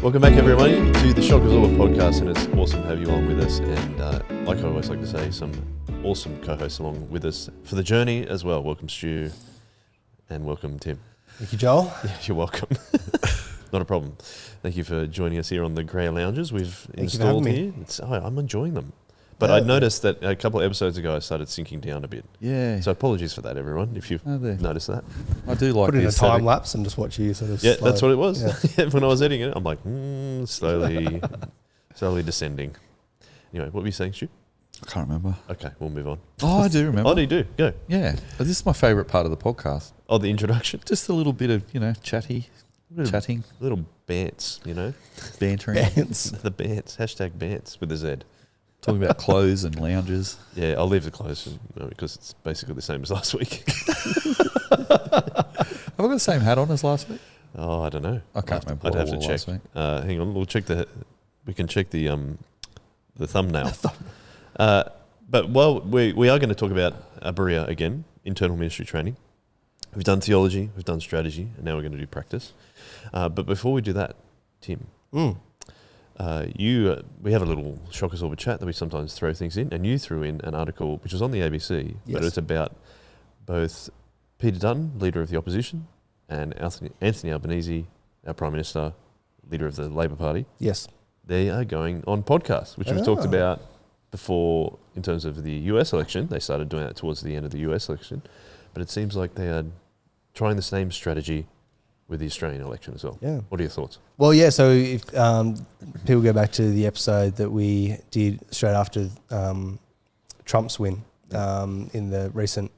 Welcome back, everybody, to the Shock Absorber podcast, and it's awesome to have you along with us. And like I always like to say, some awesome co-hosts along with us for the journey as well. Welcome, Stu, and welcome, Tim. Thank you, Joel. Yeah, you're welcome. Not a problem. Thank you for joining us here on the grey lounges we've installed here. I'm enjoying them. But I noticed that a couple of episodes ago I started sinking down a bit. Yeah. So apologies for that, everyone, if you've noticed that. I do like put in a time lapse and just watch you sort of. Yeah, slow. that's what it was. Yeah. When I was editing it, I'm like, slowly descending. Anyway, what were you saying, Stu? I can't remember. Okay, we'll move on. Oh, I do remember. Oh, you do? Go. Yeah. This is my favourite part of the podcast. Oh, the introduction? Just a little bit of, chatting. Little bants, Bantering. Bands. The bants. Hashtag bants with a Z. Talking about clothes and lounges. Yeah, I'll leave the clothes because it's basically the same as last week. Have I got the same hat on as last week? Oh, I don't know. I can't remember. I'd what have I to wore last check. week. Hang on, we can check the thumbnail. But we are going to talk about Berea again, internal ministry training. We've done theology, we've done strategy, and now we're going to do practice. But before we do that, Tim, we have a little shock absorber chat that we sometimes throw things in, and you threw in an article which was on the ABC, but it's about both Peter Dutton, leader of the opposition, and Anthony Albanese, our Prime Minister, leader of the Labor Party. Yes. They are going on podcasts, which we've talked about before in terms of the US election. They started doing that towards the end of the US election, but it seems like they are trying the same strategy with the Australian election as well. Yeah. What are your thoughts? Well, yeah, so if people go back to the episode that we did straight after Trump's win in the recent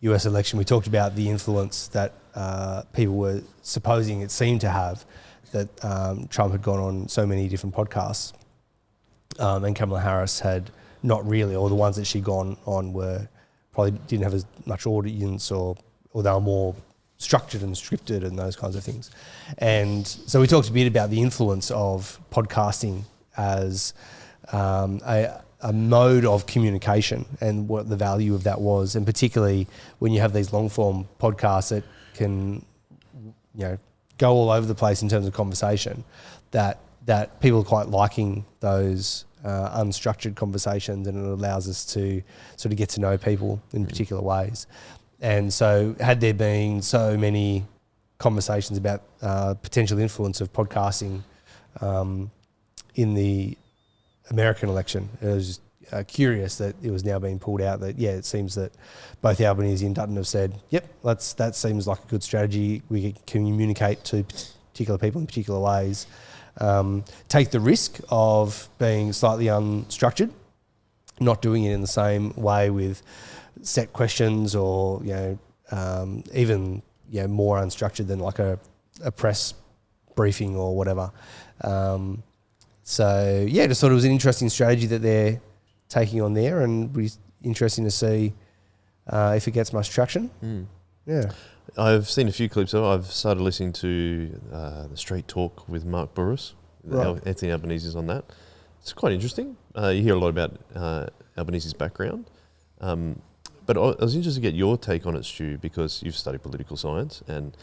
US election, we talked about the influence that people were supposing it seemed to have, that Trump had gone on so many different podcasts and Kamala Harris had not really, or the ones that she'd gone on were probably didn't have as much audience or they were more structured and scripted and those kinds of things. And so we talked a bit about the influence of podcasting as a mode of communication and what the value of that was, and particularly when you have these long form podcasts that can go all over the place in terms of conversation, that people are quite liking those unstructured conversations, and it allows us to sort of get to know people in particular ways. And so had there been so many conversations about potential influence of podcasting in the American election, it was curious that it was now being pulled out that, it seems that both Albanese and Dutton have said, yep, that seems like a good strategy. We can communicate to particular people in particular ways. Take the risk of being slightly unstructured, not doing it in the same way with set questions or even more unstructured than like a press briefing or whatever. Just thought it was an interesting strategy that they're taking on there, and it'll be interesting to see if it gets much traction. Yeah, I've seen a few clips of it. I've started listening to the Straight Talk with Mark Burris. Right. Anthony Albanese is on that. It's quite interesting. You hear a lot about Albanese's background. But I was interested to get your take on it, Stu, because you've studied political science, and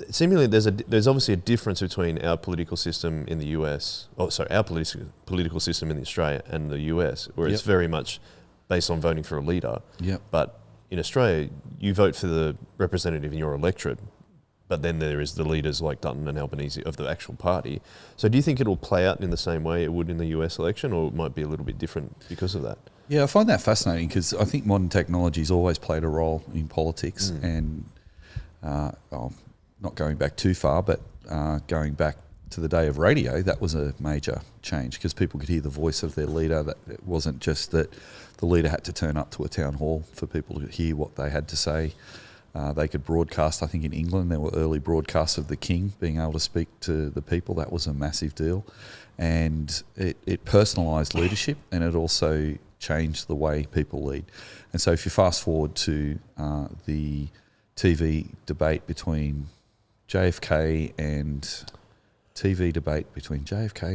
seemingly there's obviously a difference between our political system in the US, our political system in Australia and the US, where it's very much based on voting for a leader. Yep. But in Australia, you vote for the representative in your electorate, but then there is the leaders like Dutton and Albanese of the actual party. So do you think it'll play out in the same way it would in the US election, or it might be a little bit different because of that? Yeah, I find that fascinating because I think modern technology's always played a role in politics, and not going back too far, but going back to the day of radio, that was a major change because people could hear the voice of their leader. That it wasn't just that the leader had to turn up to a town hall for people to hear what they had to say. They could broadcast. I think in England there were early broadcasts of the King being able to speak to the people. That was a massive deal, and it personalised leadership, and it also changed the way people lead. And so if you fast forward to the TV debate between JFK and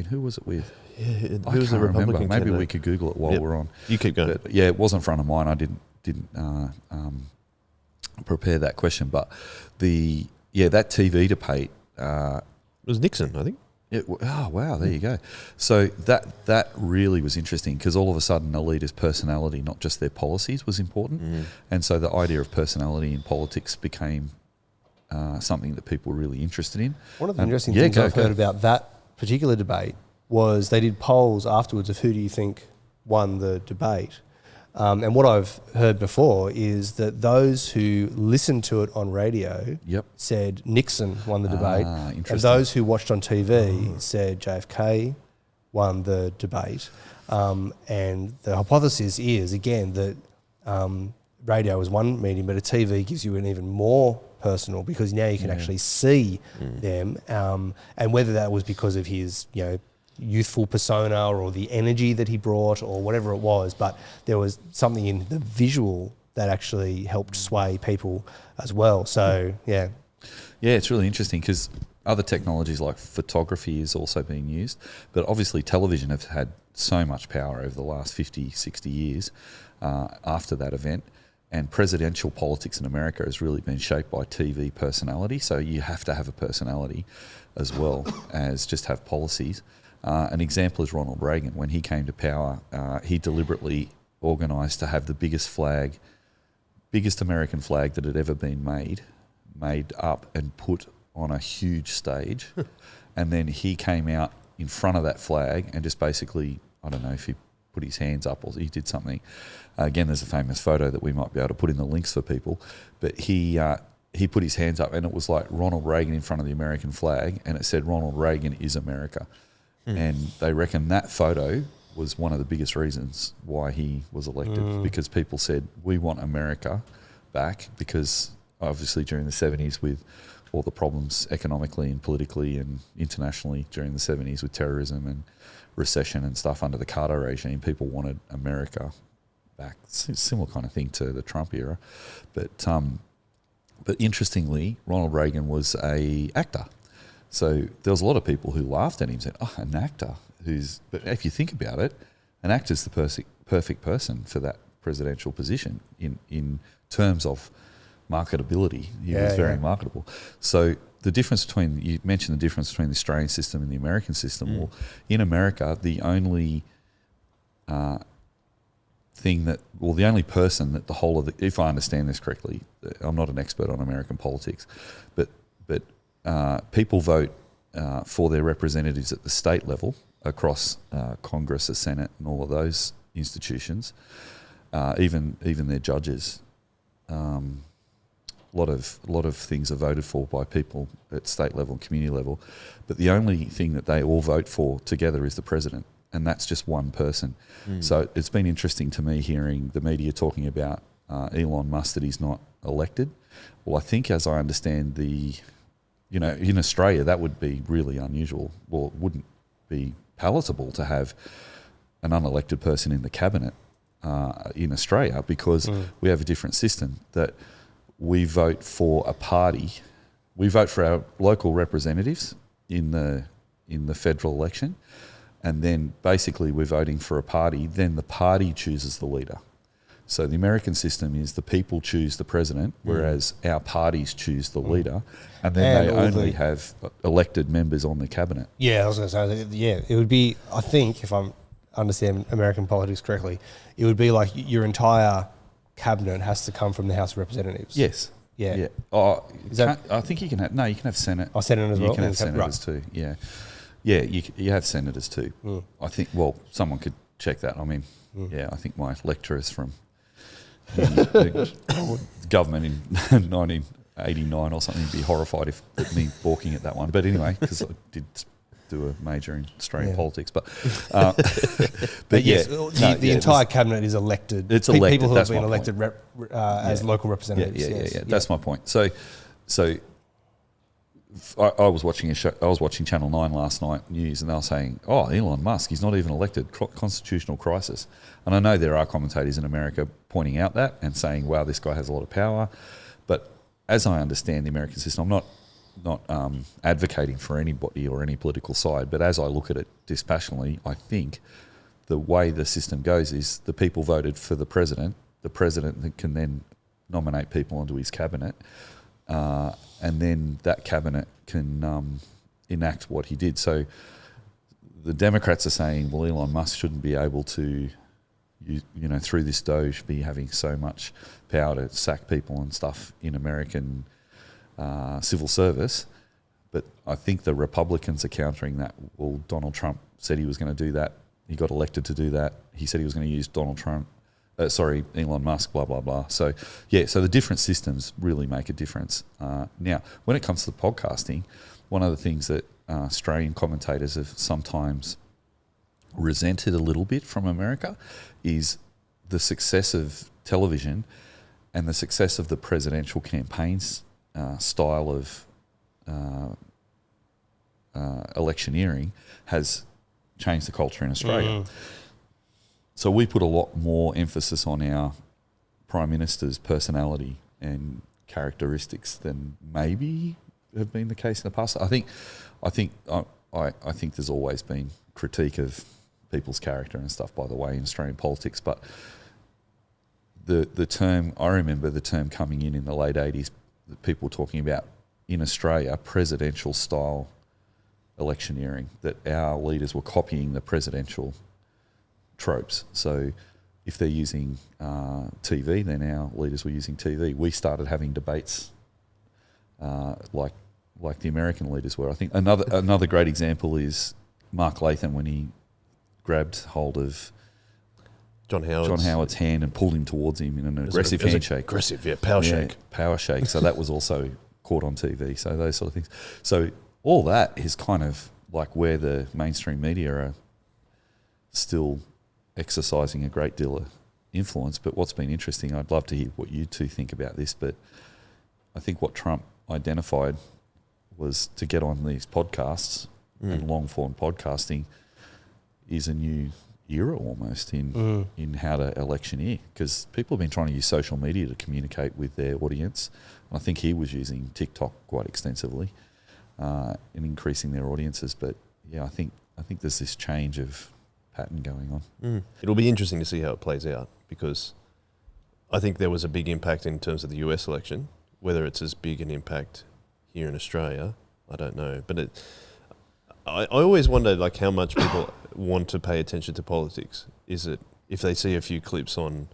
who was it with? Yeah, who was the Republican? Maybe candidate? We could Google it while we're on. You keep going. But, it wasn't in front of mine. I didn't prepare that question, but that TV debate it was Nixon, I think. Oh wow, there you go. So that really was interesting because all of a sudden a leader's personality, not just their policies, was important, and so the idea of personality in politics became something that people were really interested in. One of the interesting things I've heard about that particular debate was they did polls afterwards of who do you think won the debate. And what I've heard before is that those who listened to it on radio said Nixon won the debate, and those who watched on TV said JFK won the debate. And the hypothesis is, again, that radio is one medium, but a TV gives you an even more personal, because now you can actually see them. And whether that was because of his, youthful persona or the energy that he brought or whatever it was, but there was something in the visual that actually helped sway people as well. So, yeah, it's really interesting because other technologies like photography is also being used, but obviously television have had so much power over the last 50, 60 years after that event. And presidential politics in America has really been shaped by TV personality. So you have to have a personality as well as just have policies. An example is Ronald Reagan. When he came to power, he deliberately organised to have the biggest American flag that had ever been made up and put on a huge stage. And then he came out in front of that flag and just basically, I don't know if he put his hands up or he did something. Again, there's a famous photo that we might be able to put in the links for people. But he put his hands up and it was like Ronald Reagan in front of the American flag, and it said Ronald Reagan is America. And they reckon that photo was one of the biggest reasons why he was elected, because people said, we want America back, because obviously during the 70s with all the problems economically and politically and internationally during the 70s with terrorism and recession and stuff under the Carter regime, people wanted America back. Similar kind of thing to the Trump era. But interestingly, Ronald Reagan was an actor. So there was a lot of people who laughed at him and said, oh, an actor but if you think about it, an actor's the perfect person for that presidential position in terms of marketability. He was very marketable. So the difference between, you mentioned the difference between the Australian system and the American system. Well, in America, the only the only person that the whole of the, if I understand this correctly, I'm not an expert on American politics, but people vote for their representatives at the state level across Congress, the Senate, and all of those institutions. Even their judges. A lot of things are voted for by people at state level and community level, but the only thing that they all vote for together is the president, and that's just one person. So it's been interesting to me hearing the media talking about Elon Musk, that he's not elected. Well, I think, as I understand in Australia, that would be really unusual. Well, it wouldn't be palatable to have an unelected person in the cabinet in Australia, because we have a different system that we vote for a party. We vote for our local representatives in the federal election, and then basically we're voting for a party. Then the party chooses the leader. So the American system is the people choose the president, whereas our parties choose the leader, and then they only have elected members on the cabinet. Yeah, I was going to say, it would be, I think, if I understand American politics correctly, it would be like your entire cabinet has to come from the House of Representatives. Yes. Yeah. Oh, I think you can have Senate. Oh, Senate as well? You can have senators too, yeah. Yeah, you have senators too. I think, someone could check that. I mean, I think my lecturers from the government in 1989 or something would be horrified at me balking at that one. But anyway, because I did do a major in Australian politics, but yes, the entire cabinet is elected. It's elected. People who have been elected as local representatives. Yeah. That's my point. So I was watching a show. I was watching Channel 9 last night news, and they were saying, "Oh, Elon Musk, he's not even elected. Constitutional crisis." And I know there are commentators in America pointing out that and saying, "Wow, this guy has a lot of power." But as I understand the American system, I'm not advocating for anybody or any political side, but as I look at it dispassionately, I think the way the system goes is the people voted for the president. The president can then nominate people onto his cabinet. And then that cabinet can enact what he did. So the Democrats are saying, well, Elon Musk shouldn't be able to, through this Doge, be having so much power to sack people and stuff in American civil service. But I think the Republicans are countering that. Well, Donald Trump said he was going to do that. He got elected to do that. He said he was going to use Elon Musk, blah, blah, blah. So, so the different systems really make a difference. Now, when it comes to podcasting, one of the things that Australian commentators have sometimes resented a little bit from America is the success of television and the success of the presidential campaigns style of electioneering has changed the culture in Australia. So we put a lot more emphasis on our Prime Minister's personality and characteristics than maybe have been the case in the past. I think there's always been critique of people's character and stuff, by the way, in Australian politics. But I remember the term coming in the late 80s, people talking about in Australia presidential style electioneering, that our leaders were copying the presidential tropes. So if they're using TV, then our leaders were using TV. We started having debates like the American leaders were. I think another great example is Mark Latham when he grabbed hold of John Howard's hand and pulled him towards him in an aggressive handshake. Power shake. Power shake. So that was also caught on TV. So those sort of things. So all that is kind of like where the mainstream media are still exercising a great deal of influence. But what's been interesting, I'd love to hear what you two think about this, but I think what Trump identified was to get on these podcasts and long-form podcasting is a new era almost in how to electioneer, because people have been trying to use social media to communicate with their audience. And I think he was using TikTok quite extensively in increasing their audiences. But yeah, I think there's this change of pattern going on. It'll be interesting to see how it plays out, because I think there was a big impact in terms of the US election. Whether it's as big an impact here in Australia, I don't know. But I always wonder like how much people want to pay attention to politics. Is it if they see a few clips on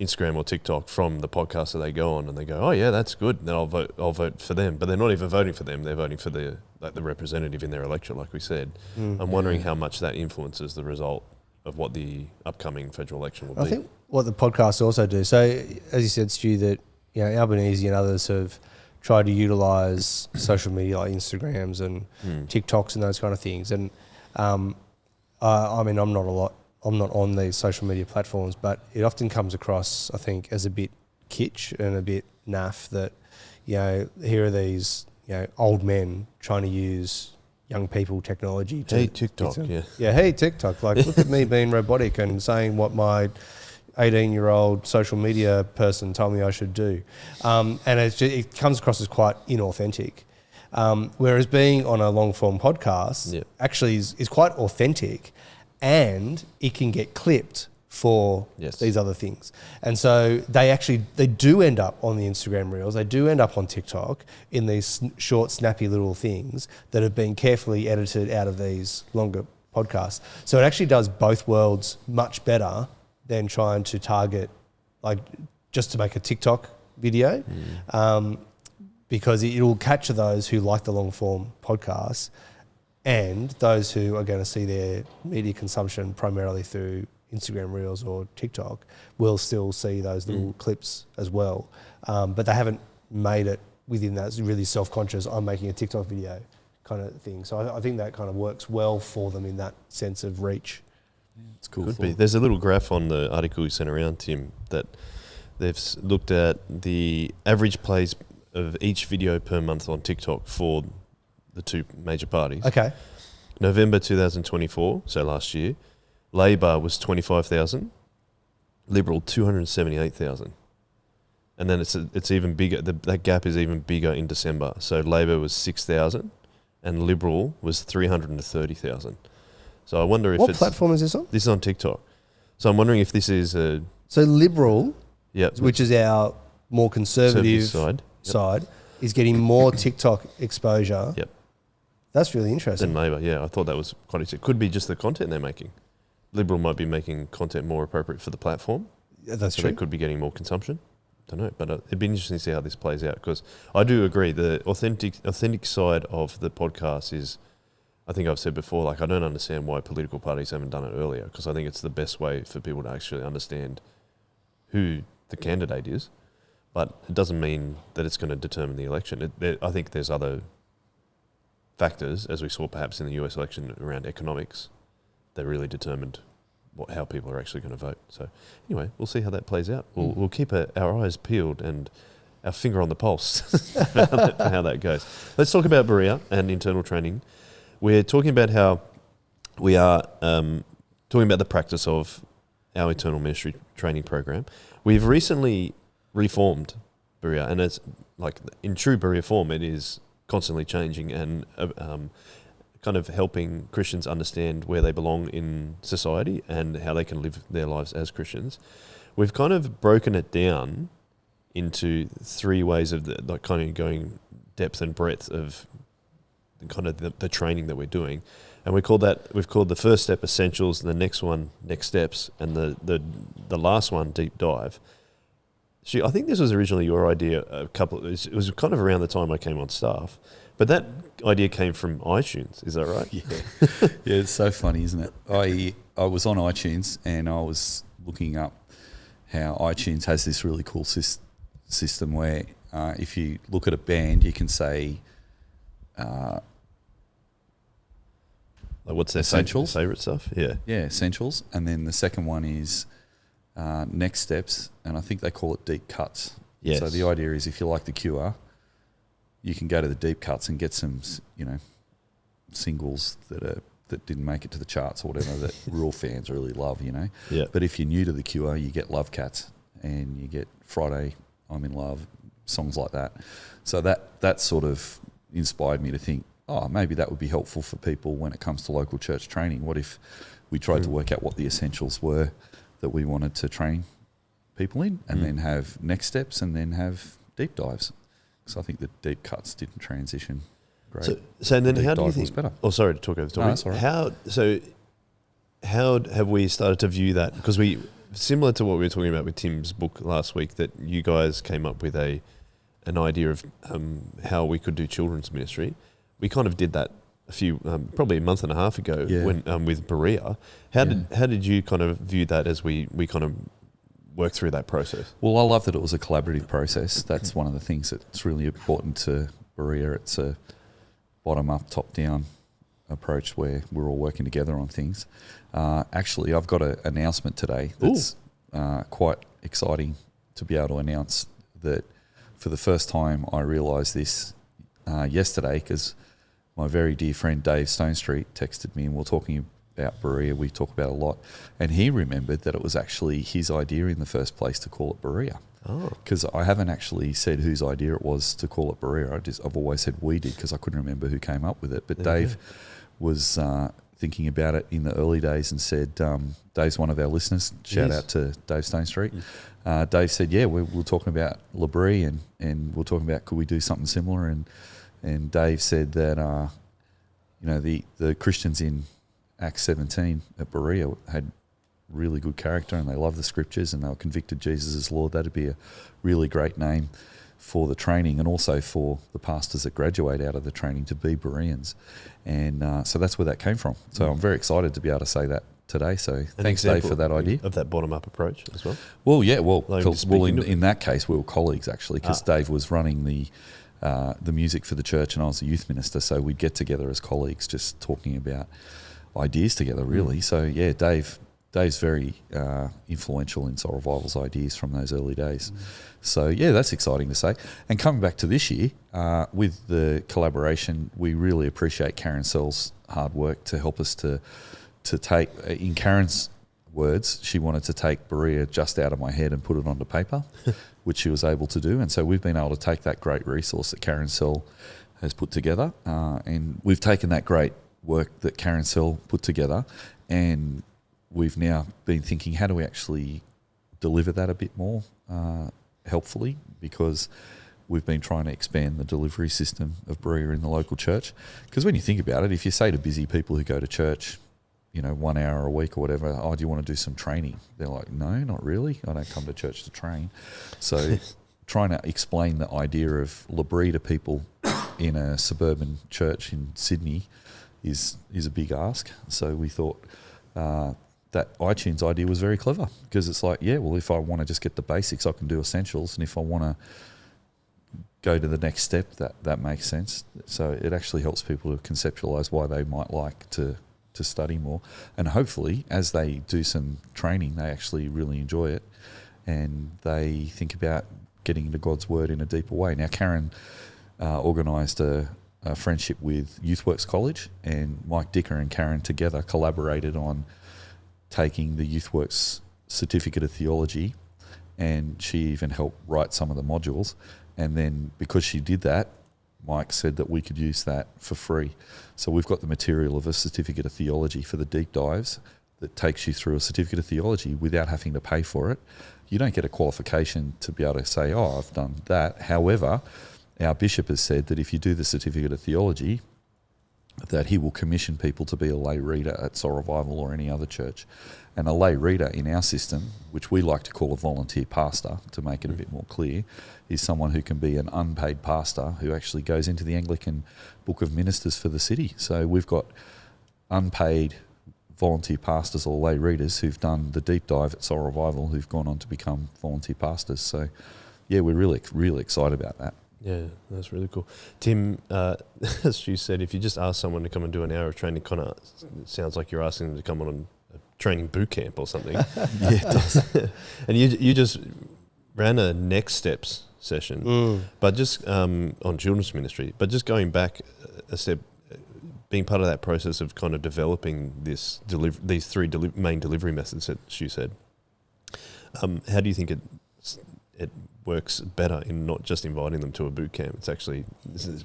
Instagram or TikTok from the podcast that they go on and they go, oh yeah, that's good, then I'll vote for them. But they're not even voting for them, they're voting for the representative in their electorate, like we said. I'm wondering how much that influences the result of what the upcoming federal election will be. I think what the podcasts also do, so as you said, Stu, that Albanese and others have tried to utilise social media like Instagrams and TikToks and those kind of things. And I mean, I'm not on these social media platforms, but it often comes across, I think, as a bit kitsch and a bit naff that, here are these, old men trying to use young people technology to... Hey, TikTok, yeah. Yeah, hey, TikTok. Like, look at me being robotic and saying what my 18-year-old social media person told me I should do. And it comes across as quite inauthentic. Whereas being on a long-form podcast actually is quite authentic, and it can get clipped for these other things. And so they do end up on the Instagram Reels, they do end up on TikTok in these short, snappy little things that have been carefully edited out of these longer podcasts. So it actually does both worlds much better than trying to target, like, just to make a TikTok video, because it will capture those who like the long-form podcasts and those who are going to see their media consumption primarily through Instagram Reels or TikTok will still see those little clips as well. But they haven't made it within that really self-conscious, I'm making a TikTok video kind of thing. So I think that kind of works well for them in that sense of reach. It's cool. Could be. There's a little graph on the article you sent around, Tim, that they've looked at the average plays of each video per month on TikTok for the two major parties. Okay. November 2024, so last year, Labor was 25,000, Liberal 278,000. And then it's even bigger, that gap is even bigger in December. So Labor was 6,000 and Liberal was 330,000. So I wonder if what platform is this on? This is on TikTok. So I'm wondering if this is a... So Liberal, yep, which is our more conservative side, is getting more TikTok exposure That's really interesting. than Labor. Yeah, I thought that was quite interesting. It could be just the content they're making. Liberal might be making content more appropriate for the platform. Yeah, that's So true. they could be getting more consumption. Don't know, but it'd be interesting to see how this plays out, because I do agree the authentic side of the podcast is, I think I've said before, like, I don't understand why political parties haven't done it earlier, because I think it's the best way for people to actually understand who the candidate is, but it doesn't mean that it's going to determine the election. I think there's other factors, as we saw perhaps in the US election around economics, that really determined how people are actually going to vote. So anyway, we'll see how that plays out. We'll keep our eyes peeled and our finger on the pulse for how that goes. Let's talk about Berea and internal training. We're talking about how we are talking about the practice of our internal ministry training program. We've recently reformed Berea, and it's like in true Berea form, it is constantly changing and kind of helping Christians understand where they belong in society and how they can live their lives as Christians. We've kind of broken it down into three ways of kind of going depth and breadth of kind of the training that we're doing. And we've called the first step essentials, the next one next steps, and the last one deep dive. I think this was originally your idea. It was kind of around the time I came on staff, but that idea came from iTunes. Is that right? Yeah, yeah. It's so funny, isn't it? I was on iTunes and I was looking up how iTunes has this really cool system where if you look at a band, you can say, like what's their essentials, favorite stuff? Yeah, essentials, and then the second one is next steps, and I think they call it deep cuts. Yes. So the idea is, if you like The Cure, you can go to the deep cuts and get some, singles that didn't make it to the charts or whatever that real fans really love, Yeah. But if you're new to The Cure, you get Love Cats and you get Friday, I'm in Love, songs like that. So that sort of inspired me to think, maybe that would be helpful for people when it comes to local church training. What if we tried to work out what the essentials were that we wanted to train people in, and then have next steps, and then have deep dives? So I think the deep cuts didn't transition great. So then, how do you dive think? was better. Oh, sorry to talk over the topic. No, that's all right. How have we started to view that? Because similar to what we were talking about with Tim's book last week, that you guys came up with an idea of how we could do children's ministry. We kind of did that probably a month and a half ago when with Berea. How did you kind of view that as we kind of work through that process? Well, I love that it was a collaborative process. That's one of the things that's really important to Berea. It's a bottom-up, top-down approach where we're all working together on things. Actually, I've got an announcement today that's quite exciting to be able to announce that for the first time I realised this yesterday, because my very dear friend Dave Stonestreet texted me, and we're talking about Berea. We talk about it a lot, and he remembered that it was actually his idea in the first place to call it Berea. Because I haven't actually said whose idea it was to call it Berea. I've always said we did, because I couldn't remember who came up with it. But Dave was thinking about it in the early days and said, Dave's one of our listeners. Shout out to Dave Stonestreet. Dave said, we're talking about Berea, and we're talking about could we do something similar, and Dave said that the Christians in Acts 17 at Berea had really good character, and they loved the scriptures, and they were convicted Jesus as Lord. That'd be a really great name for the training, and also for the pastors that graduate out of the training to be Bereans. And so that's where that came from. So I'm very excited to be able to say that today. So thanks, Dave, for that idea. Of that bottom-up approach as well? Well, yeah. In that case, we were colleagues, actually, because Dave was running the music for the church, and I was a youth minister. So we'd get together as colleagues, just talking about ideas together, really. So, yeah, Dave's very influential in Soul Revival's ideas from those early days. So, yeah, that's exciting to say. And coming back to this year, with the collaboration, we really appreciate Karen Sell's hard work to help us to take, in Karen's words, she wanted to take Berea just out of my head and put it onto paper, which she was able to do. And so we've been able to take that great resource that Karen Sell has put together, and we've taken that great work that Karen Sell put together, and we've now been thinking, how do we actually deliver that a bit more helpfully? Because we've been trying to expand the delivery system of Berea in the local church. Because when you think about it, if you say to busy people who go to church, 1 hour a week or whatever, oh, do you want to do some training? They're like, no, not really. I don't come to church to train. So trying to explain the idea of Berea to people in a suburban church in Sydney is a big ask. So we thought that iTunes idea was very clever, because it's like, yeah, well, if I want to just get the basics, I can do essentials. And if I want to go to the next step, that makes sense. So it actually helps people to conceptualise why they might like to study more, and hopefully as they do some training they actually really enjoy it and they think about getting into God's Word in a deeper way. Now Karen organised a friendship with YouthWorks College, and Mike Dicker and Karen together collaborated on taking the YouthWorks Certificate of Theology, and she even helped write some of the modules. And then because she did that, Mike said that we could use that for free. So we've got the material of a Certificate of Theology for the deep dives that takes you through a Certificate of Theology without having to pay for it. You don't get a qualification to be able to say, oh, I've done that. However, our bishop has said that if you do the Certificate of Theology, that he will commission people to be a lay reader at Soul Revival or any other church. And a lay reader in our system, which we like to call a volunteer pastor to make it a bit more clear, is someone who can be an unpaid pastor who actually goes into the Anglican Book of Ministers for the city. So we've got unpaid volunteer pastors or lay readers who've done the deep dive at Soul Revival who've gone on to become volunteer pastors. So, yeah, we're really, really excited about that. Yeah, that's really cool. Tim, as you said, if you just ask someone to come and do an hour of training, kind of sounds like you're asking them to come on a training boot camp or something. Yeah, it does. And you just ran a next steps session, but just on children's ministry, but just going back a step, being part of that process of kind of developing these three main delivery methods that Stu said. How do you think it works better in not just inviting them to a boot camp? It's actually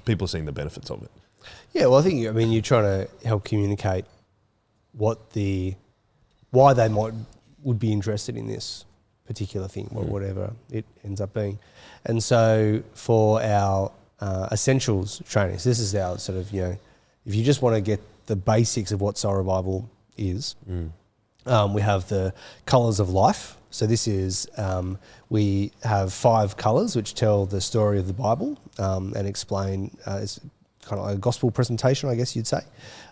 people seeing the benefits of it. Yeah, well, you're trying to help communicate why they would be interested in this particular thing, or whatever it ends up being. And so for our essentials trainings, this is our sort of, if you just want to get the basics of what Soul Revival is, we have the colours of life. So this is, we have 5 colours which tell the story of the Bible and explain, it's kind of like a gospel presentation, I guess you'd say.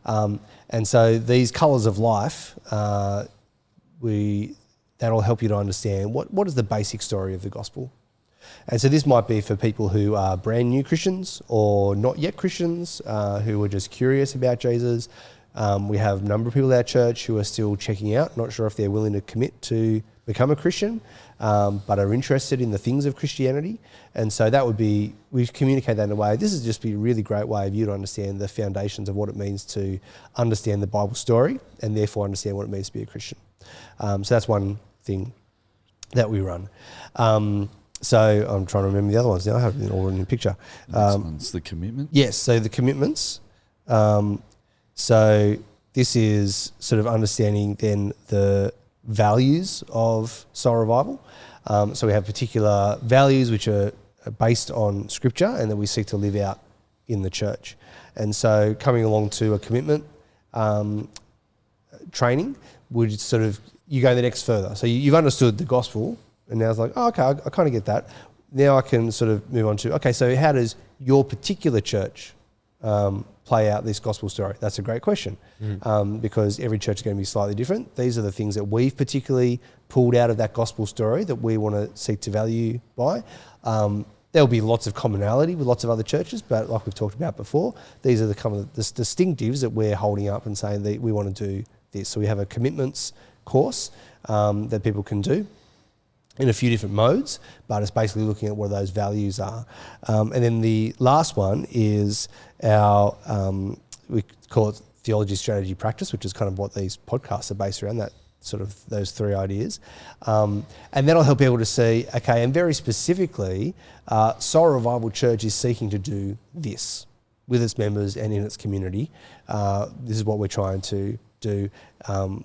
And so these colours of life, that'll help you to understand what is the basic story of the gospel. And so this might be for people who are brand new Christians or not yet Christians, who are just curious about Jesus. We have a number of people at our church who are still checking out, not sure if they're willing to commit to become a Christian, but are interested in the things of Christianity. And so that would be, we communicate that in a way, this is just be a really great way of you to understand the foundations of what it means to understand the Bible story and therefore understand what it means to be a Christian. So that's one thing that we run. So I'm trying to remember the other ones now. I have it all in the picture. Next one's the commitment. Yes, so the commitments. So this is sort of understanding then the values of Soul Revival. So we have particular values which are based on Scripture and that we seek to live out in the church. And so coming along to a commitment training would sort of, you go the next further. So you've understood the gospel, and now it's like, oh, okay, I kind of get that. Now I can sort of move on to, okay, so how does your particular church play out this gospel story? That's a great question, because every church is going to be slightly different. These are the things that we've particularly pulled out of that gospel story that we want to seek to value by. There'll be lots of commonality with lots of other churches, but like we've talked about before, these are the kind of the distinctives that we're holding up and saying that we want to do this. So we have a commitments course that people can do in a few different modes, but it's basically looking at what those values are. And then the last one is our, we call it theology, strategy, practice, which is kind of what these podcasts are based around, that sort of those 3 ideas. And that'll help people to see, okay, and very specifically, Soul Revival Church is seeking to do this with its members and in its community. This is what we're trying to do.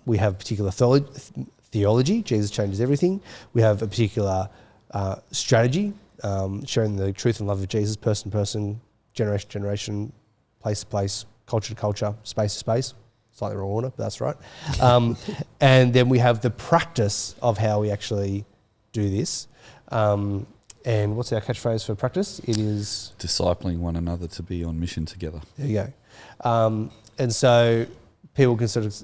We have particular theology, Jesus changes everything. We have a particular strategy sharing the truth and love of Jesus, person to person, generation to generation, place to place, culture to culture, space to space. Slightly wrong order, but that's right. And then we have the practice of how we actually do this. And what's our catchphrase for practice? It is... discipling one another to be on mission together. There you go. And so people can sort of...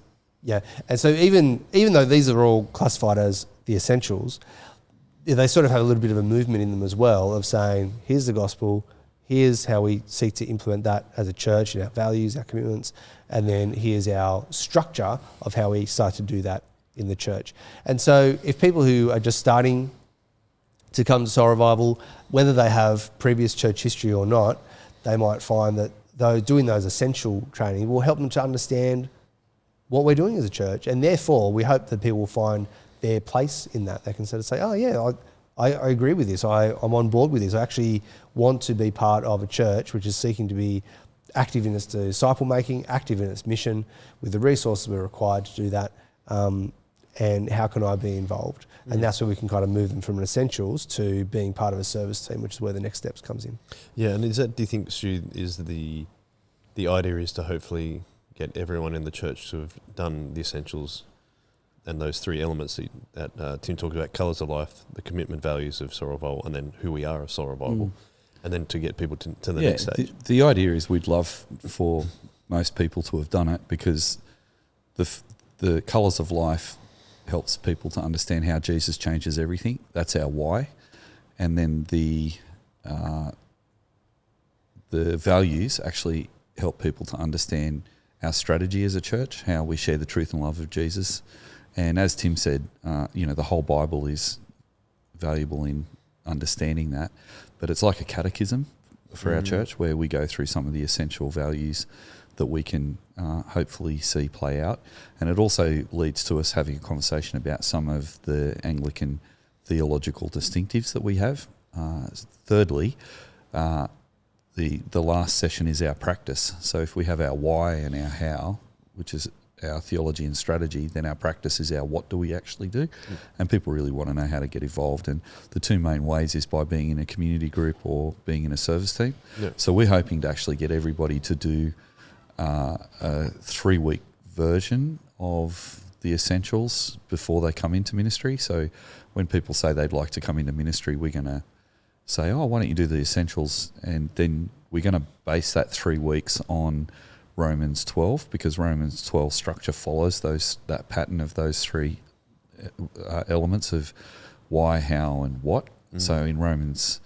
Yeah. And so even though these are all classified as the essentials, they sort of have a little bit of a movement in them as well of saying, here's the gospel, here's how we seek to implement that as a church in our values, our commitments, and then here's our structure of how we start to do that in the church. And so if people who are just starting to come to Soul Revival, whether they have previous church history or not, they might find that doing those essential training will help them to understand what we're doing as a church, and therefore we hope that people will find their place in that. They can sort of say, oh yeah, I agree with this, I'm on board with this, I actually want to be part of a church which is seeking to be active in its disciple making, active in its mission, with the resources we're required to do that, and how can I be involved? And that's where we can kind of move them from an essentials to being part of a service team, which is where the next steps comes in. Yeah, and do you think, Stu, is the idea is to hopefully get everyone in the church to have done the essentials and those three elements that Tim talked about: colours of life, the commitment values of Soul Revival, and then who we are as Soul Revival, and then to get people to the next stage. The idea is we'd love for most people to have done it, because the colours of life helps people to understand how Jesus changes everything. That's our why. And then the values actually help people to understand our strategy as a church, how we share the truth and love of Jesus. And as Tim said, the whole Bible is valuable in understanding that. But it's like a catechism for our church, where we go through some of the essential values that we can hopefully see play out. And it also leads to us having a conversation about some of the Anglican theological distinctives that we have. Thirdly, the last session is our practice. So if we have our why and our how, which is our theology and strategy, then our practice is our what do we actually do. And people really want to know how to get involved. And the two main ways is by being in a community group or being in a service team. So we're hoping to actually get everybody to do a 3-week version of the essentials before they come into ministry. So when people say they'd like to come into ministry, we're going to say, why don't you do the essentials? And then we're going to base that 3 weeks on Romans 12, because Romans 12 structure follows that pattern of those three elements of why, how, and what. So in Romans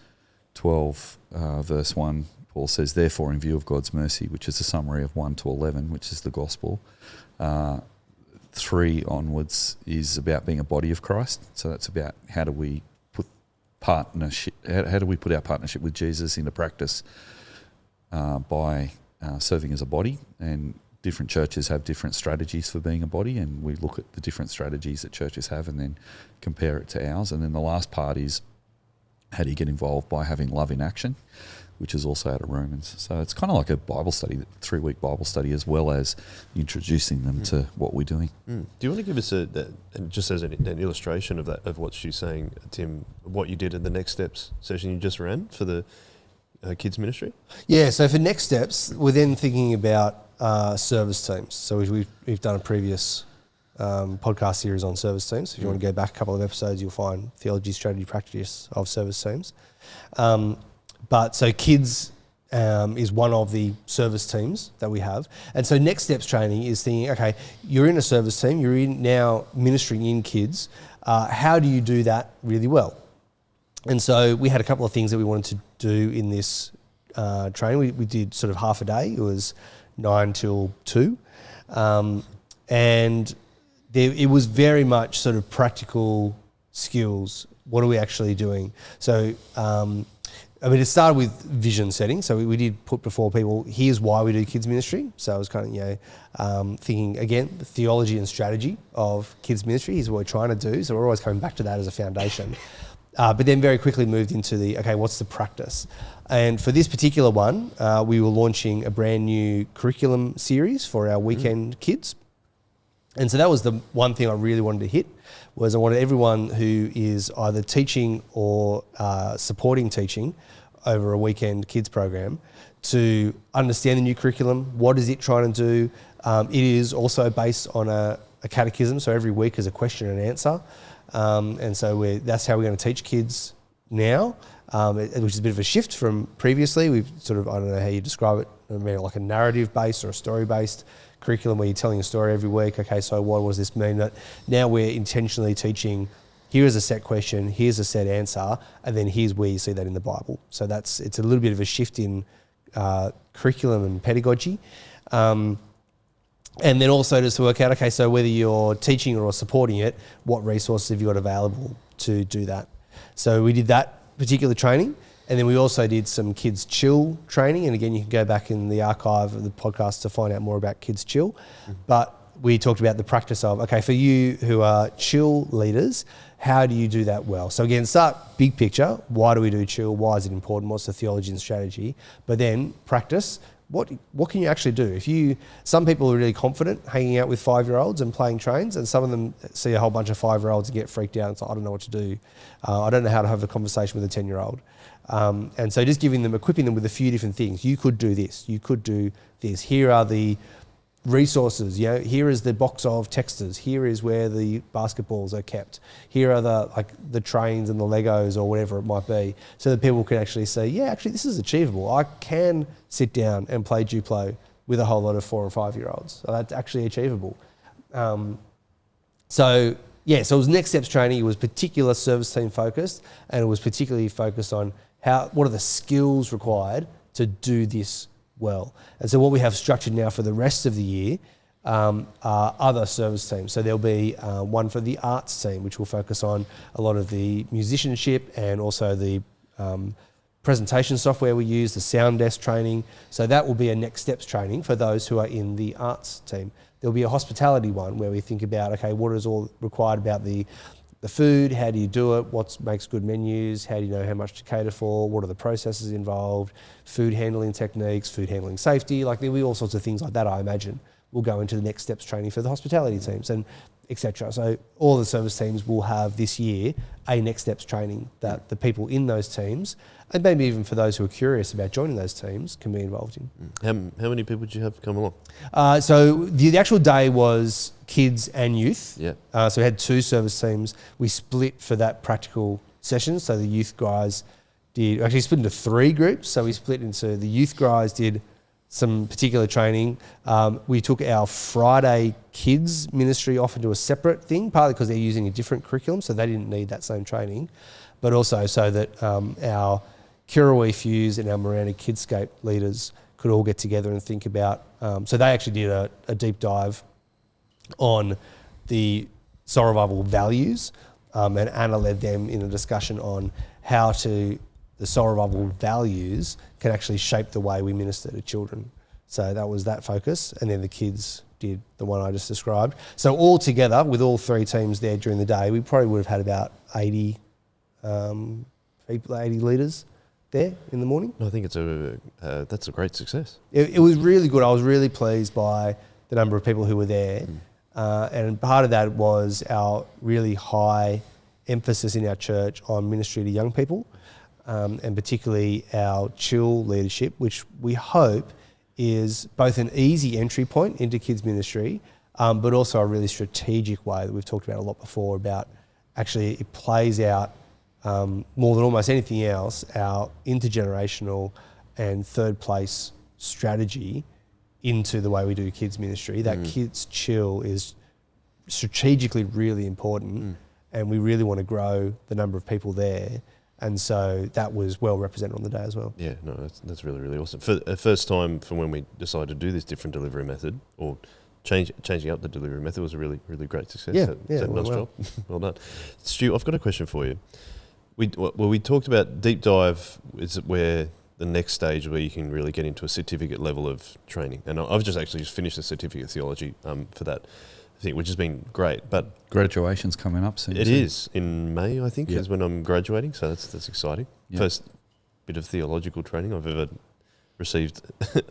12, verse 1, Paul says, therefore, in view of God's mercy, which is a summary of 1 to 11, which is the gospel, 3 onwards is about being a body of Christ. So that's about how do we put partnership, how do we put our partnership with Jesus into practice by serving as a body. And different churches have different strategies for being a body, and we look at the different strategies that churches have and then compare it to ours. And then the last part is, how do you get involved by having love in action, which is also out of Romans. So it's kind of like a Bible study, 3-week Bible study, as well as introducing them to what we're doing. Do you want to give us just as an illustration of that, of what she's saying, Tim, what you did in the Next Steps session you just ran for the kids ministry? Yeah, so for Next Steps, we're then thinking about service teams. So we've done a previous podcast series on service teams. If you want to go back a couple of episodes, you'll find theology, strategy, practice of service teams. But so kids is one of the service teams that we have. And so Next Steps training is thinking, okay, you're in a service team, you're in now ministering in kids. How do you do that really well? And so we had a couple of things that we wanted to do in this training. We did sort of half a day. It was 9 till 2. And it was very much sort of practical skills. What are we actually doing? So, it started with vision setting. So we did put before people, here's why we do kids ministry. So I was kind of, thinking, again, the theology and strategy of kids ministry. Here's what we're trying to do. So we're always coming back to that as a foundation. But then very quickly moved into what's the practice? And for this particular one, we were launching a brand new curriculum series for our weekend kids. And so that was the one thing I really wanted to hit, was I wanted everyone who is either teaching or supporting teaching over a weekend kids program to understand the new curriculum. What is it trying to do? It is also based on a catechism, so every week is a question and answer. And so that's how we're going to teach kids now, which is a bit of a shift from previously. We've sort of, I don't know how you describe it, maybe like a narrative-based or a story-based curriculum where you're telling a story every week. Okay, so what does this mean? That now we're intentionally teaching, here is a set question, here's a set answer, and then here's where you see that in the Bible. So it's a little bit of a shift in curriculum and pedagogy. And then also just to work out, okay, so whether you're teaching or supporting it, what resources have you got available to do that? So we did that particular training, and then we also did some Kids Chill training. And again, you can go back in the archive of the podcast to find out more about Kids Chill. Mm-hmm. But we talked about the practice of, okay, for you who are chill leaders, how do you do that well? So again, start big picture. Why do we do chill? Why is it important? What's the theology and strategy? But then practice. What can you actually do? Some people are really confident hanging out with 5-year-olds and playing trains, and some of them see a whole bunch of 5-year-olds and get freaked out and say, I don't know what to do. I don't know how to have a conversation with a 10-year-old. And so just equipping them with a few different things. You could do this. You could do this. Here are the resources. Here is the box of texters. Here is where the basketballs are kept. Here are the trains and the Legos or whatever it might be, so that people can actually say, yeah, actually this is achievable. I can sit down and play Duplo with a whole lot of 4 or 5-year-olds. So that's actually achievable. So it was next steps training. It was particular service team focused, and it was particularly focused on what are the skills required to do this well. And so what we have structured now for the rest of the year are other service teams. So there'll be one for the arts team, which will focus on a lot of the musicianship and also the presentation software we use, the sound desk training. So that will be a next steps training for those who are in the arts team. There'll be a hospitality one where we think about, okay, what is all required about the food, how do you do it, what makes good menus, how do you know how much to cater for, what are the processes involved, food handling techniques, food handling safety, there'll be all sorts of things like that, I imagine, will go into the next steps training for the hospitality teams and etc. So all the service teams will have this year a next steps training that the people in those teams, and maybe even for those who are curious about joining those teams, can be involved in. How many people did you have come along? So the actual day was kids and youth. Yeah. So we had 2 service teams. We split for that practical session. So the youth guys split into 3 groups. So we split into the youth guys did some particular training. We took our Friday kids ministry off into a separate thing, partly because they're using a different curriculum, so they didn't need that same training, but also so that our Kirrawee Fuse and our Miranda Kidscape leaders could all get together and think about, so they actually did a deep dive on the soul revival values, and Anna led them in a discussion on how the soul revival values can actually shape the way we minister to children. So that was that focus, and then the kids did the one I just described. So all together, with all 3 teams there during the day, we probably would have had about 80 people, 80 leaders there in the morning. I think that's a great success. It was really good. I was really pleased by the number of people who were there. And part of that was our really high emphasis in our church on ministry to young people, and particularly our chill leadership, which we hope is both an easy entry point into kids ministry, but also a really strategic way that we've talked about a lot before about actually it plays out more than almost anything else, our intergenerational and third place strategy into the way we do kids ministry. That Kids Chill is strategically really important, and we really want to grow the number of people there. And so that was well represented on the day as well. Yeah, no, that's really, really awesome. For the first time from when we decided to do this different delivery method, or changing up the delivery method, was a really, really great success. Nice job. Well done. Stu, I've got a question for you. We talked about deep dive is where the next stage where you can really get into a certificate level of training. And I've just finished the certificate of theology for that thing, which has been great. But graduation's coming up soon. It is in May, I think, is when I'm graduating. So that's exciting. Yep. First bit of theological training I've ever received.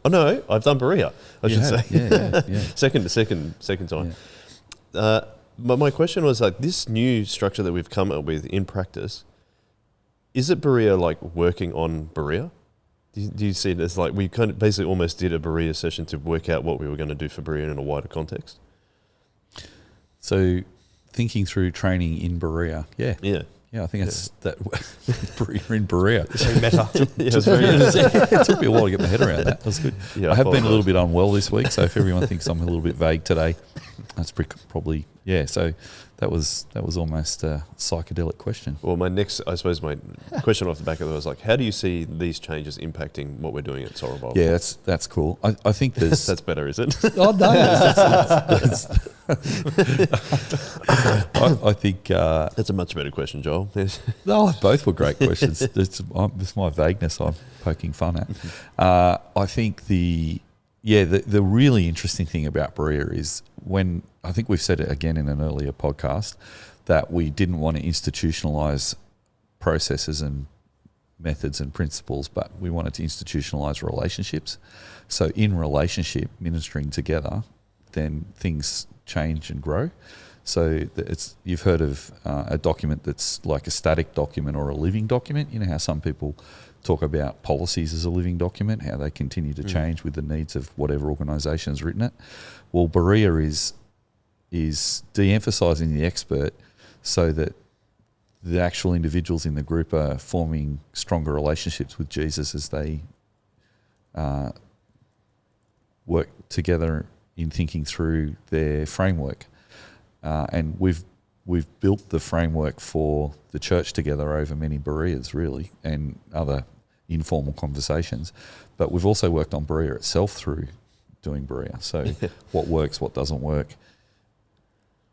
Oh no, I've done Berea. I should say. Yeah. Second time. Yeah. But my question was like this new structure that we've come up with in practice, is it Berea like working on Berea? Do you see it as like we kind of basically almost did a Berea session to work out what we were going to do for Berea in a wider context? So thinking through training in Berea, yeah. I think it's that Berea in Berea. Very meta. It took me a while to get my head around that. That was good. Yeah, I have been a little bit unwell this week, so if everyone thinks I'm a little bit vague today, that's probably So that was almost a psychedelic question. Well, my question off the back of that was like, how do you see these changes impacting what we're doing at Sorrel Bible? Yeah, that's cool. I think there's that's better, is it? Oh no! I think that's a much better question, Joel. no, both were great questions. It's my vagueness I'm poking fun at. I think the really interesting thing about Berea is when I think we've said it again in an earlier podcast that we didn't want to institutionalize processes and methods and principles, but we wanted to institutionalize relationships. So in relationship, ministering together, then things change and grow. So you've heard of a document that's like a static document or a living document. You know how some people talk about policies as a living document, how they continue to change with the needs of whatever organisation has written it. Well, Berea is de-emphasising the expert so that the actual individuals in the group are forming stronger relationships with Jesus as they work together in thinking through their framework. And we've built the framework for the church together over many Bereas, really, and other informal conversations. But we've also worked on Berea itself through doing Berea. So what works, what doesn't work.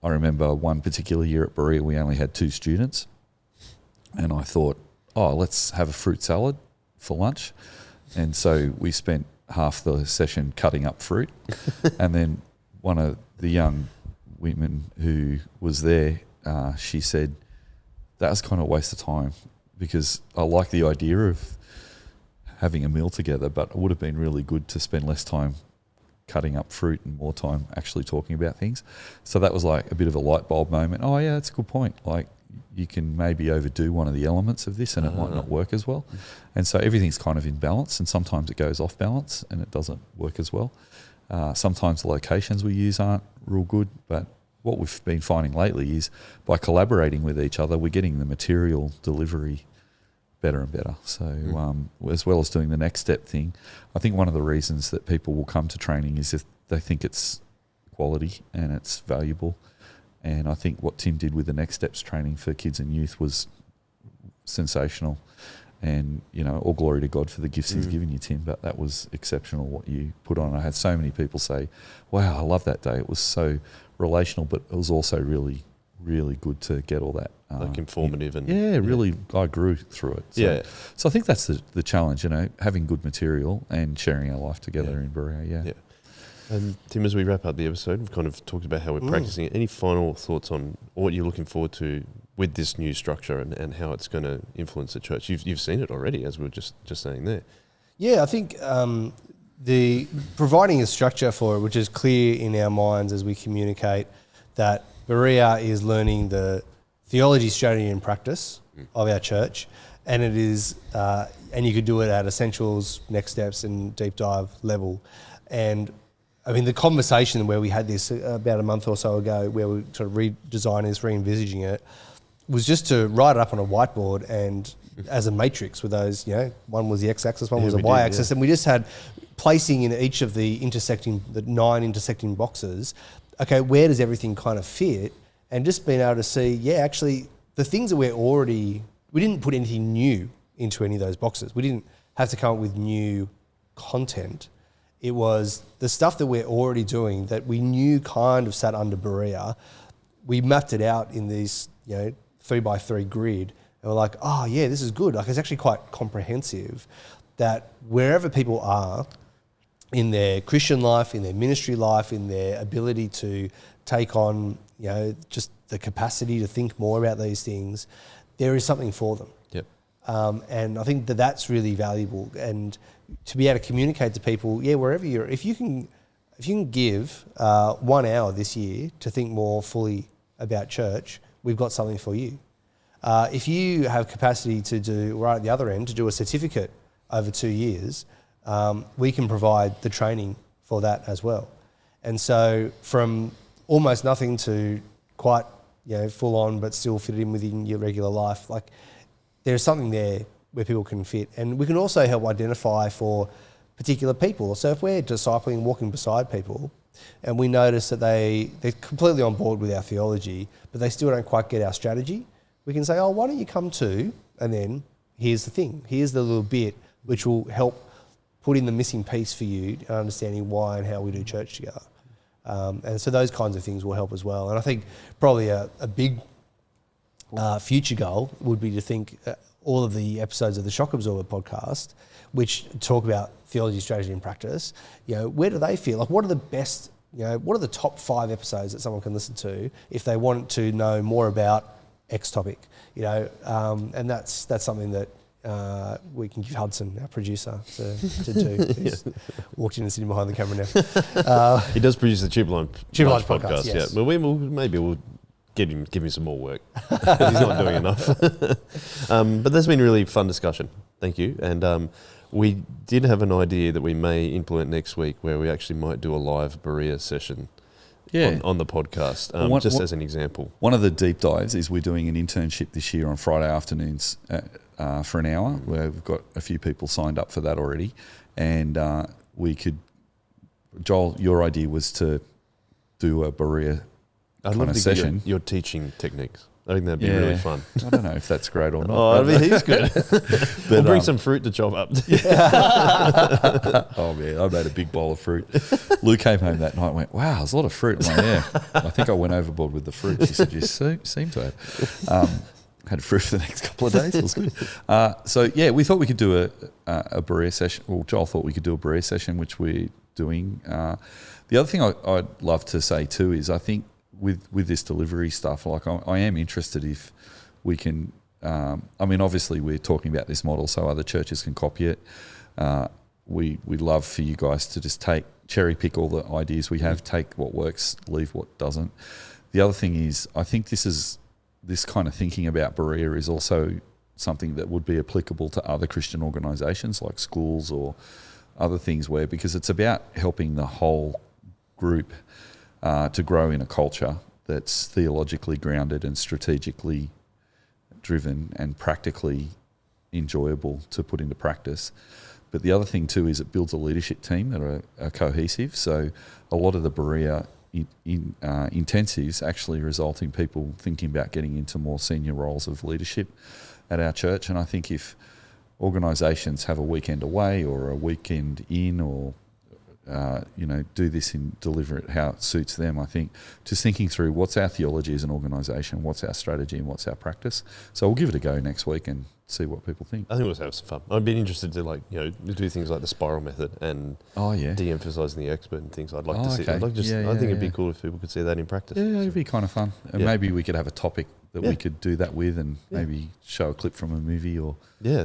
I remember one particular year at Berea, we only had 2 students. And I thought, let's have a fruit salad for lunch. And so we spent half the session cutting up fruit. And then one of the young women who was there, she said, that was kind of a waste of time because I like the idea of having a meal together, but it would have been really good to spend less time cutting up fruit and more time actually talking about things. So that was like a bit of a light bulb moment. Oh yeah, that's a good point. Like you can maybe overdo one of the elements of this and it might not work as well. And so everything's kind of in balance, and sometimes it goes off balance and it doesn't work as well. Sometimes the locations we use aren't real good, but what we've been finding lately is by collaborating with each other, we're getting the material delivery better and better. So as well as doing the next step thing, I think one of the reasons that people will come to training is if they think it's quality and it's valuable. And I think what Tim did with the next steps training for kids and youth was sensational. And, all glory to God for the gifts he's given you, Tim, but that was exceptional what you put on. I had so many people say, wow, I love that day. It was so relational, but it was also really, really good to get all that. Like informative and... really, I grew through it. So I think that's the challenge, having good material and sharing our life together in Berea, And Tim, as we wrap up the episode, we've kind of talked about how we're practicing it. Any final thoughts on what you're looking forward to with this new structure and how it's going to influence the church? You've seen it already, as we were just saying there. Yeah, I think the providing a structure for it, which is clear in our minds as we communicate that Berea is learning the theology, strategy and practice of our church, and it is, and you could do it at essentials, next steps and deep dive level. And I mean, the conversation where we had this about a month or so ago, where we sort of redesigning this, re-envisaging it, was just to write it up on a whiteboard and as a matrix with those, one was the x-axis, one was the y-axis, and we just had placing in each of the 9 intersecting boxes, okay, where does everything kind of fit? And just being able to see, actually, the things that we didn't put anything new into any of those boxes. We didn't have to come up with new content. It was the stuff that we're already doing that we knew kind of sat under Berea. We mapped it out in these, 3x3 grid. And we're like, this is good. Like, it's actually quite comprehensive that wherever people are in their Christian life, in their ministry life, in their ability to take on, just the capacity to think more about these things, there is something for them. Yep. And I think that that's really valuable. And to be able to communicate to people, wherever if you can give 1 hour this year to think more fully about church, we've got something for you. If you have capacity to do, right at the other end, to do a certificate over 2 years, we can provide the training for that as well. And so from almost nothing to quite, full on, but still fit in within your regular life, like there's something there where people can fit. And we can also help identify for particular people. So if we're discipling, walking beside people, and we notice that they're completely on board with our theology, but they still don't quite get our strategy, we can say, oh, why don't you come too? And then here's the thing. Here's the little bit which will help put in the missing piece for you in understanding why and how we do church together. And so those kinds of things will help as well. And I think probably a big future goal would be to think all of the episodes of the Shock Absorber podcast, which talk about theology, strategy and practice, where do they feel? Like what are the best, what are the top 5 episodes that someone can listen to if they want to know more about X topic, and that's something that we can give Hudson, our producer, to do. He's walked in and sitting behind the camera now. He does produce the Tube Lunch podcast. Yes. Yeah, well, maybe we'll give him some more work. He's not doing enough. But that's been a really fun discussion. Thank you. And we did have an idea that we may implement next week, where we actually might do a live Berea session. On the podcast, as an example. One of the deep dives is we're doing an internship this year on Friday afternoons for an hour, where we've got a few people signed up for that already. And we could, Joel, your idea was to do a Berea kind of session. Your teaching techniques. I think that'd be really fun. I don't know if that's great or not. He's good. We'll bring some fruit to chop up. Oh man, I made a big bowl of fruit. Lou came home that night and went, wow, there's a lot of fruit. I'm like, yeah. I think I went overboard with the fruit. She said, you seem to have. Had fruit for the next couple of days. It was good. We thought we could do a Berea session. Well, Joel thought we could do a Berea session, which we're doing. The other thing I'd love to say too is I think with this delivery stuff, like I am interested if we can, obviously we're talking about this model so other churches can copy it. We'd love for you guys to just cherry pick all the ideas we have, take what works, leave what doesn't. The other thing is, I think this kind of thinking about Berea is also something that would be applicable to other Christian organisations like schools or other things because it's about helping the whole group to grow in a culture that's theologically grounded and strategically driven and practically enjoyable to put into practice. But the other thing too is it builds a leadership team that are cohesive. So a lot of the Berea intensives actually result in people thinking about getting into more senior roles of leadership at our church. And I think if organisations have a weekend away or a weekend in or do this and deliver it how it suits them. I think just thinking through what's our theology as an organisation, what's our strategy and what's our practice. So we'll give it a go next week and see what people think. I think we'll have some fun. I'd be interested to do things like the spiral method and de-emphasising the expert and things. I'd like to see. Okay. I think it'd be cool if people could see that in practice. Yeah, it'd be kind of fun. And maybe we could have a topic that we could do that with and maybe show a clip from a movie or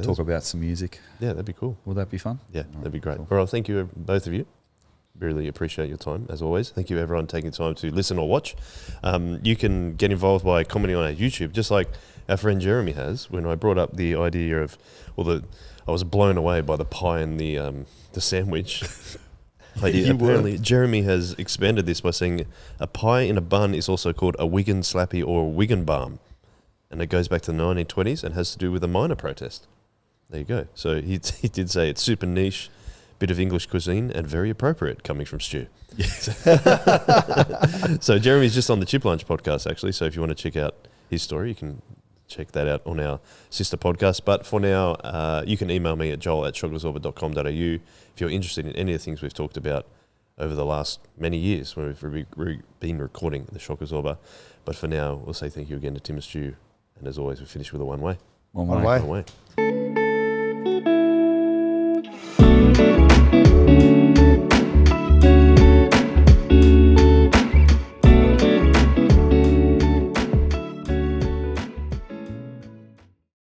talk about some music. Yeah, that'd be cool. Will that be fun? Yeah, that'd be great. Cool. Well, thank you both of you. Really appreciate your time, as always. Thank you, everyone, taking time to listen or watch. You can get involved by commenting on our YouTube, just like our friend Jeremy has. When I brought up the idea of, I was blown away by the pie and the sandwich idea. Apparently, Jeremy has expanded this by saying a pie in a bun is also called a Wigan slappy or a Wigan balm. And it goes back to the 1920s and has to do with a minor protest. There you go. So he did say it's super niche, bit of English cuisine, and very appropriate coming from Stu. Yes. So Jeremy's just on the Chip Lunch podcast, actually. So if you want to check out his story, you can check that out on our sister podcast. But for now, you can email me at joel@shockabsorber.com.au if you're interested in any of the things we've talked about over the last many years when we've been recording the Shock Absorber. But for now, we'll say thank you again to Tim and Stu. And as always, we finish with a one way. One way.